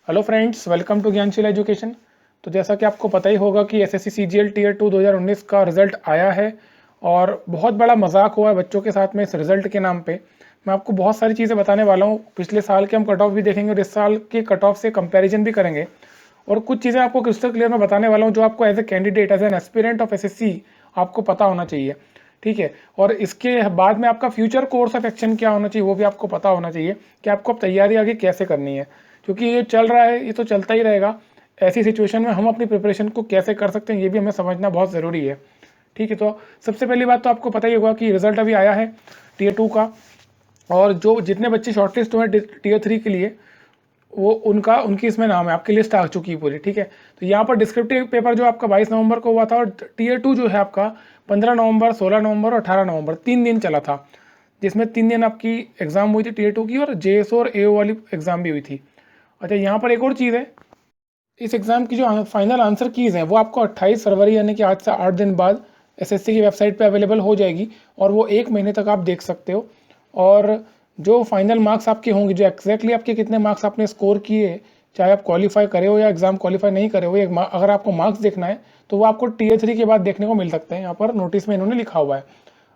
Hello friends, welcome to Gyansheel education. तो जैसा कि आपको पता ही होगा कि एसएससी सीजीएल टीयर 2 2019 का रिजल्ट आया है और बहुत बड़ा मजाक हुआ है बच्चों के साथ में इस रिजल्ट के नाम पे। मैं आपको बहुत सारी चीज़ें बताने वाला हूँ। पिछले साल के हम कट ऑफ भी देखेंगे और इस साल के कट ऑफ से कंपैरिजन भी करेंगे और कुछ चीज़ें आपको क्रिस्टल क्लियर में बताने वाला हूँ जो आपको as a candidate, as an aspirant of SSC आपको पता होना चाहिए। ठीक है, और इसके बाद में आपका फ्यूचर कोर्स ऑफ एक्शन क्या होना चाहिए वो भी आपको पता होना चाहिए कि आपको अब तैयारी आगे कैसे करनी है, क्योंकि ये चल रहा है, ये तो चलता ही रहेगा। ऐसी सिचुएशन में हम अपनी प्रिपरेशन को कैसे कर सकते हैं ये भी हमें समझना बहुत ज़रूरी है। ठीक है, तो सबसे पहली बात तो आपको पता ही होगा कि रिजल्ट अभी आया है टीयर 2 का, और जो जितने बच्चे शॉर्टलिस्ट हुए टीयर 3 के लिए वो उनकी इसमें नाम है, आपकी लिस्ट आ चुकी है पूरी। ठीक है, तो यहाँ पर डिस्क्रिप्टिव पेपर जो आपका 22 नवंबर को हुआ था और टीयर 2 जो है आपका 15 नवंबर, 16 नवंबर और 18 नवंबर 3 दिन चला था, जिसमें 3 दिन आपकी एग्जाम हुई थी टीयर 2 की और जेएसओ और एओ वाली एग्जाम भी हुई थी। अच्छा, यहाँ पर एक और चीज़ है, इस एग्ज़ाम की जो फाइनल आंसर कीज़ हैं वो आपको 28 फरवरी यानी कि आज से 8 दिन बाद एसएससी की वेबसाइट पे अवेलेबल हो जाएगी और वो 1 महीने तक आप देख सकते हो। और जो फाइनल मार्क्स आपके होंगे, जो एग्जैक्टली आपके कितने मार्क्स आपने स्कोर किए, चाहे आप क्वालिफाई करे हो या एग्ज़ाम क्वालिफाई नहीं करे हो, अगर आपको मार्क्स देखना है तो वो आपको टीयर 3 के बाद देखने को मिल सकते हैं। यहाँ पर नोटिस में इन्होंने लिखा हुआ है।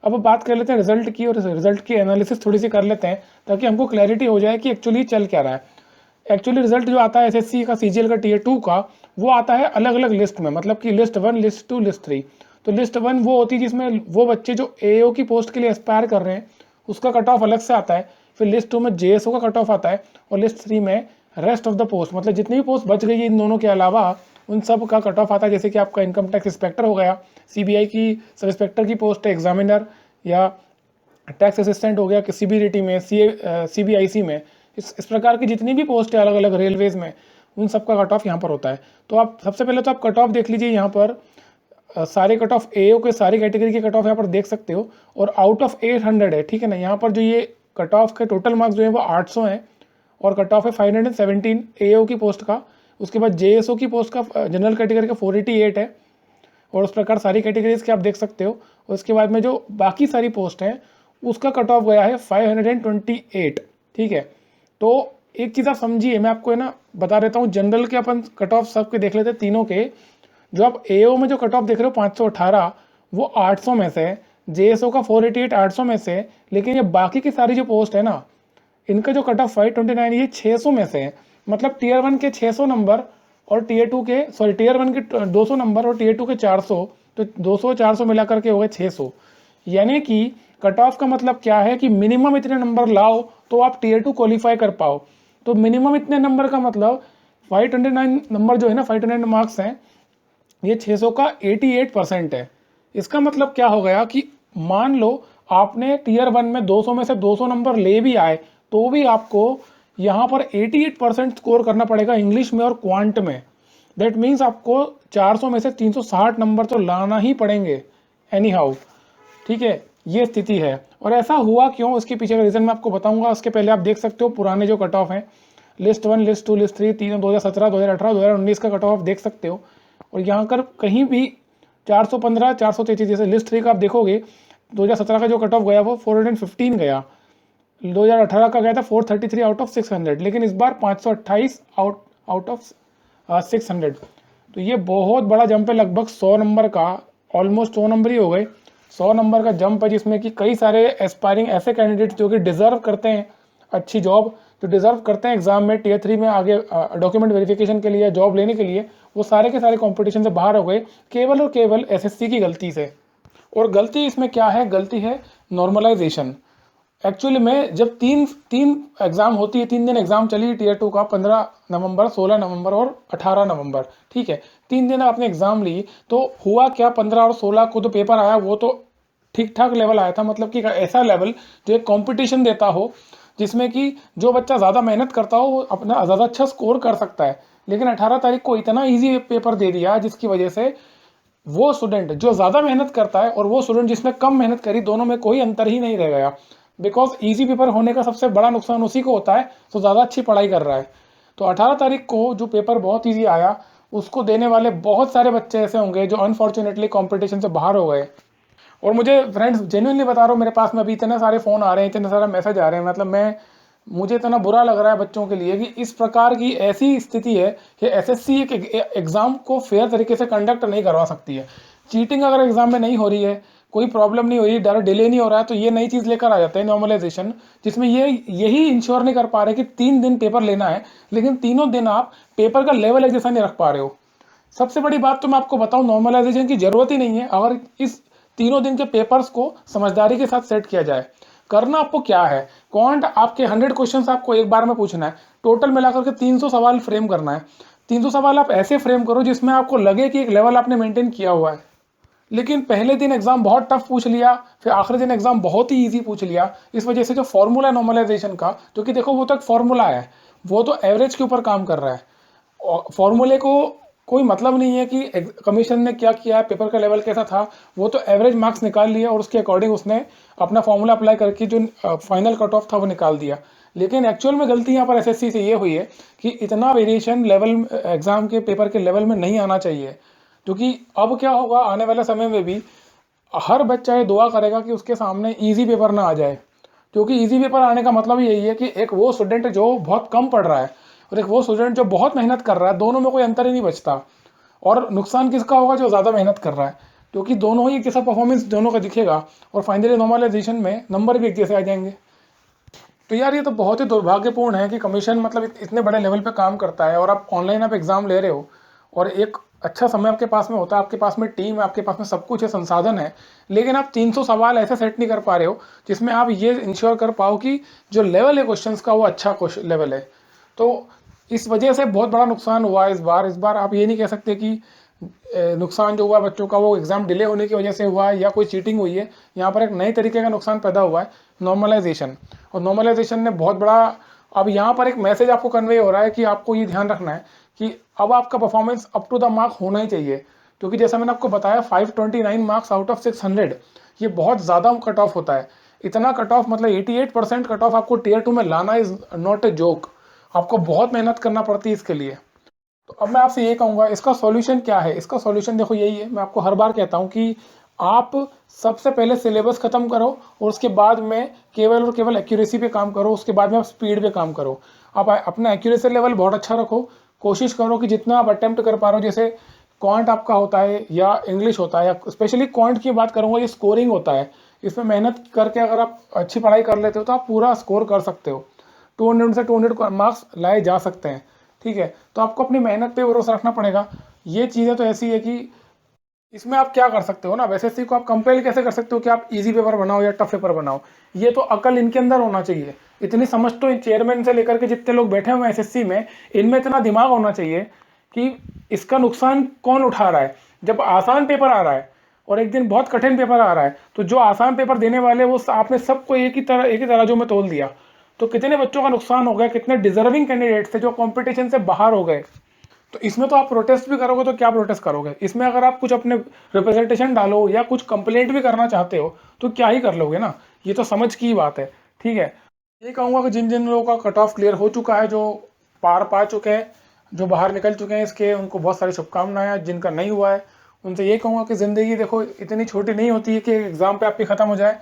अब बात कर लेते हैं रिजल्ट की, और रिजल्ट की एनालिसिस थोड़ी सी कर लेते हैं ताकि हमको क्लैरिटी हो जाए कि एक्चुअली चल क्या रहा है। एक्चुअली रिजल्ट जो आता है एसएससी का सीजीएल का टीयर 2 का, वो आता है अलग अलग लिस्ट में, मतलब कि लिस्ट 1, लिस्ट 2, लिस्ट 3। तो लिस्ट 1 वो होती है जिसमें वो बच्चे जो एओ की पोस्ट के लिए एस्पायर कर रहे हैं उसका कट ऑफ अलग से आता है। फिर लिस्ट 2 में जेएसओ का कट ऑफ आता है और लिस्ट 3 में रेस्ट ऑफ द पोस्ट, मतलब जितनी भी पोस्ट बच गई है इन दोनों के अलावा उन सब का कट ऑफ आता है। जैसे कि आपका इनकम टैक्स इंस्पेक्टर हो गया, सीबीआई की सब इंस्पेक्टर की पोस्ट है, एग्जामिनर या टैक्स असिस्टेंट हो गया किसी भी रिटी में, सीबीआईसी में, इस प्रकार की जितनी भी पोस्ट है अलग अलग रेलवेज में, उन सब का कट ऑफ यहाँ पर होता है। तो आप सबसे पहले तो आप कट ऑफ देख लीजिए। यहाँ पर सारे कट ऑफ एओ के सारी कैटेगरी के कट ऑफ यहाँ पर देख सकते हो और आउट ऑफ 800 है। ठीक है ना, यहाँ पर जो ये कट ऑफ के टोटल मार्क्स जो है वो 800 हैं और कट ऑफ है 517 एओ की पोस्ट का। उसके बाद जेएसओ की पोस्ट का जनरल कैटेगरी का 488 है और उस प्रकार सारी कैटेगरीज के आप देख सकते हो। उसके बाद में जो बाकी सारी पोस्ट हैं उसका कट ऑफ गया है 528। ठीक है, तो एक चीज़ आप समझिए, मैं आपको है ना बता देता हूँ। जनरल के अपन कट ऑफ सबके देख लेते हैं तीनों के। जो आप एओ में जो कट ऑफ देख रहे हो 518, वो 800 में से है। जेएसओ का 488 800 में से है। लेकिन ये बाकी की सारी जो पोस्ट है ना, इनका जो कट ऑफ 529 ये 600 में से है। मतलब टीयर 1 के 600 नंबर और टीयर 2 के, सॉरी, टीयर 1 के 200 नंबर और टीयर 2 के 400, तो 200 400 मिलाकर के हो गए 600। यानी कि कट ऑफ का मतलब क्या है कि मिनिमम इतने नंबर लाओ तो आप टीयर 2 क्वालिफाई कर पाओ। तो मिनिमम इतने नंबर का मतलब 529 नंबर जो है ना, 529 मार्क्स हैं, ये 600 का 88% है। इसका मतलब क्या हो गया कि मान लो आपने टीयर 1 में 200 में से 200 नंबर ले भी आए तो भी आपको यहाँ पर 88% स्कोर करना पड़ेगा इंग्लिश में और क्वांट में। दैट मीन्स आपको 400 में से 360 नंबर तो लाना ही पड़ेंगे एनी हाउ। ठीक है, ये स्थिति है। और ऐसा हुआ क्यों, इसके पीछे का रीज़न मैं आपको बताऊंगा। उसके पहले आप देख सकते हो पुराने जो कट ऑफ हैं, लिस्ट 1, लिस्ट 2, लिस्ट 3, तीनों 2017, 2018, 2019 का कट ऑफ देख सकते हो। और यहाँ कर कहीं भी 415, 433, जैसे लिस्ट 3 का आप देखोगे 2017 का जो कट ऑफ गया वो 415 गया, 2018 का गया था 433 आउट ऑफ 600, लेकिन इस बार 528 आउट ऑफ 600। तो ये बहुत बड़ा जंप है, लगभग 100 नंबर का, ऑलमोस्ट 100 नंबर ही हो गए। 100 नंबर का जंप है जिसमें कि कई सारे एस्पायरिंग ऐसे कैंडिडेट्स जो कि डिजर्व करते हैं अच्छी जॉब, जो डिजर्व करते हैं एग्जाम में टीयर 3 में आगे डॉक्यूमेंट वेरिफिकेशन के लिए, जॉब लेने के लिए, वो सारे के सारे कंपटीशन से बाहर हो गए केवल और केवल एसएससी की गलती से। और गलती इसमें क्या है, गलती है नॉर्मलाइजेशन। एक्चुअली में जब तीन तीन एग्जाम होती है, 3 दिन एग्जाम चली टीयर 2 का, 15 नवंबर, 16 नवंबर और 18 नवंबर। ठीक है, 3 दिन आपने एग्जाम ली, तो हुआ क्या, 15 और 16 को तो पेपर आया, वो तो ठीक ठाक लेवल आया था, मतलब कि ऐसा लेवल जो एक कंपटीशन देता हो जिसमें कि जो बच्चा ज़्यादा मेहनत करता हो वो अपना ज़्यादा अच्छा स्कोर कर सकता है। लेकिन 18 तारीख को इतना ईजी पेपर दे दिया जिसकी वजह से वो स्टूडेंट जो ज़्यादा मेहनत करता है और वो स्टूडेंट जिसने कम मेहनत करी, दोनों में कोई अंतर ही नहीं रह गया। बिकॉज ईजी पेपर होने का सबसे बड़ा नुकसान उसी को होता है तो ज़्यादा अच्छी पढ़ाई कर रहा है। तो 18 तारीख को जो पेपर बहुत ईजी आया उसको देने वाले बहुत सारे बच्चे ऐसे होंगे जो अनफॉर्चुनेटली कॉम्पिटिशन से बाहर हो गए। और मुझे फ्रेंड्स जेन्युइनली बता रहा हूँ, मेरे पास में अभी इतने सारे फ़ोन आ रहे हैं, इतने सारे मैसेज आ रहे हैं, मतलब मैं मुझे इतना बुरा लग रहा है बच्चों के लिए कि इस प्रकार की ऐसी स्थिति है कि एसएससी एक एग्ज़ाम को फेयर तरीके से कंडक्ट नहीं करवा सकती है। चीटिंग अगर एग्ज़ाम में नहीं हो रही है, कोई प्रॉब्लम नहीं हो रही, डायरेक्ट डिले नहीं हो रहा है, तो ये नई चीज़ लेकर आ जाते हैं नॉर्मलाइजेशन, जिसमें ये यही इंश्योर नहीं कर पा रहे कि 3 दिन पेपर लेना है, लेकिन तीनों दिन आप पेपर का लेवल एक जैसा नहीं रख पा रहे हो। सबसे बड़ी बात तो मैं आपको बताऊं, नॉर्मलाइजेशन की ज़रूरत ही नहीं है अगर इस तीनों दिन के पेपर्स को समझदारी के साथ सेट किया जाए। करना आपको क्या है, क्वांट आपके 100 क्वेश्चंस आपको एक बार में पूछना है, टोटल मिलाकर के 300 सवाल फ्रेम करना है। 300 सवाल आप ऐसे फ्रेम करो जिसमें आपको लगे कि एक लेवल आपने मेंटेन किया हुआ है। लेकिन पहले दिन एग्जाम बहुत टफ पूछ लिया, फिर आखिरी दिन एग्जाम बहुत ही ईजी पूछ लिया। इस वजह से जो फॉर्मूला नॉर्मलाइजेशन का, क्योंकि देखो वो तो एक फॉर्मूला है, वो तो एवरेज के ऊपर काम कर रहा है। फॉर्मूले को कोई मतलब नहीं है कि कमीशन ने क्या किया है, पेपर का लेवल कैसा था, वो तो एवरेज मार्क्स निकाल लिया और उसके अकॉर्डिंग उसने अपना फॉर्मूला अप्लाई करके जो फाइनल कट ऑफ था वो निकाल दिया। लेकिन एक्चुअल में गलती यहाँ पर एसएससी से ये हुई है कि इतना वेरिएशन लेवल एग्जाम के पेपर के लेवल में नहीं आना चाहिए। क्योंकि अब क्या होगा, आने वाले समय में भी हर बच्चा ये दुआ करेगा कि उसके सामने इजी पेपर ना आ जाए। क्योंकि इजी पेपर आने का मतलब यही है कि एक वो स्टूडेंट जो बहुत कम पढ़ रहा है और एक वो स्टूडेंट जो बहुत मेहनत कर रहा है, दोनों में कोई अंतर ही नहीं बचता। और नुकसान किसका होगा, जो ज़्यादा मेहनत कर रहा है, क्योंकि दोनों ही एक जैसा परफॉर्मेंस दोनों का दिखेगा और फाइनली नॉर्मलाइजेशन में नंबर भी एक जैसे आ जाएंगे। तो यार ये तो बहुत ही दुर्भाग्यपूर्ण है कि कमीशन मतलब इतने बड़े लेवल पे काम करता है और आप ऑनलाइन आप एग्ज़ाम ले रहे हो और एक अच्छा समय आपके पास में होता है, आपके पास में टीम है, आपके पास में सब कुछ है, संसाधन है, लेकिन आप 300 सवाल ऐसे सेट नहीं कर पा रहे हो जिसमें आप ये इंश्योर कर पाओ कि जो लेवल है क्वेश्चंस का वो अच्छा लेवल है। तो इस वजह से बहुत बड़ा नुकसान हुआ है इस बार आप ये नहीं कह सकते कि नुकसान जो हुआ बच्चों का वो एग्ज़ाम डिले होने की वजह से हुआ है या कोई चीटिंग हुई है। यहाँ पर एक नए तरीके का नुकसान पैदा हुआ है, नॉर्मलाइजेशन। और नॉर्मलाइजेशन ने बहुत बड़ा, अब यहाँ पर एक मैसेज आपको कन्वे हो रहा है कि आपको ये ध्यान रखना है कि अब आपका performance up to the mark होना ही चाहिए। क्योंकि जैसा मैंने आपको बताया 529 मार्क्स आउट ऑफ 600, ये बहुत ज़्यादा कट ऑफ होता है। इतना कट ऑफ मतलब 88% कट ऑफ आपको टीयर 2 में लाना इज़ नॉट ए जोक। आपको बहुत मेहनत करना पड़ती है इसके लिए। तो अब मैं आपसे ये कहूँगा इसका सॉल्यूशन क्या है। इसका सॉल्यूशन देखो यही है, मैं आपको हर बार कहता हूँ कि आप सबसे पहले सिलेबस ख़त्म करो और उसके बाद में केवल और केवल एक्यूरेसी पे काम करो, उसके बाद में आप स्पीड पे काम करो। आप अपना एक्यूरेसी लेवल बहुत अच्छा रखो, कोशिश करो कि जितना आप अटेम्प्ट कर पा रहे हो, जैसे क्वांट आपका होता है या इंग्लिश होता है, या स्पेशली क्वांट की बात करूँगा, ये स्कोरिंग होता है। इसमें मेहनत करके अगर आप अच्छी पढ़ाई कर लेते हो तो आप पूरा स्कोर कर सकते हो, 200 से 200 मार्क्स लाए जा सकते हैं। ठीक है, तो आपको अपनी मेहनत पे भरोसा रखना पड़ेगा। ये चीज़ें तो ऐसी है कि इसमें आप क्या कर सकते हो ना, एसएससी को आप कंपेल कैसे कर सकते हो कि आप इजी पेपर बनाओ या टफ पेपर बनाओ। ये तो अकल इनके अंदर होना चाहिए, इतनी समझ तो इन चेयरमैन से लेकर के जितने लोग बैठे हुए हैं एसएससी में, इनमें इतना दिमाग होना चाहिए कि इसका नुकसान कौन उठा रहा है। जब आसान पेपर आ रहा है और एक दिन बहुत कठिन पेपर आ रहा है, तो जो आसान पेपर देने वाले वो आपने सबको एक ही तराजू में तोल दिया, तो कितने बच्चों का नुकसान हो गया, कितने डिजर्विंग कैंडिडेट्स थे जो कंपटीशन से बाहर हो गए। तो इसमें तो आप प्रोटेस्ट भी करोगे तो क्या प्रोटेस्ट करोगे, इसमें अगर आप कुछ अपने रिप्रेजेंटेशन डालो या कुछ कंप्लेंट भी करना चाहते हो तो क्या ही कर लोगे ना। ये तो समझ की बात है। ठीक है, ये कहूँगा कि जिन जिन लोगों का कट ऑफ क्लियर हो चुका है, जो पार पा चुके हैं, जो बाहर निकल चुके हैं इसके, उनको बहुत सारी शुभकामनाएं। जिनका नहीं हुआ है उनसे ये कहूँगा कि ज़िंदगी देखो इतनी छोटी नहीं होती है कि एग्ज़ाम पे आपकी ख़त्म हो जाए।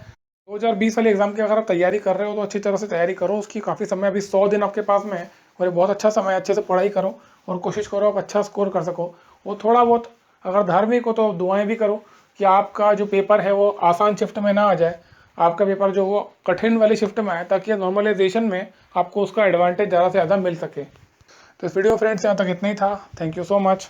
2020 वाले एग्ज़ाम की अगर आप तैयारी कर रहे हो तो अच्छी तरह से तैयारी करो, उसकी काफ़ी समय, अभी 100 दिन आपके पास में है और ये बहुत अच्छा समय है। अच्छे से पढ़ाई करो और कोशिश करो आप अच्छा स्कोर कर सको। वो थोड़ा बहुत अगर धार्मिक हो तो दुआएं भी करो कि आपका जो पेपर है वो आसान शिफ्ट में ना आ जाए, आपका पेपर जो वो कठिन वाली शिफ्ट में आए, ताकि नॉर्मलाइजेशन में आपको उसका एडवांटेज ज़्यादा से ज़्यादा मिल सके। तो इस वीडियो फ्रेंड्स यहाँ तक इतना ही था। Thank you so much.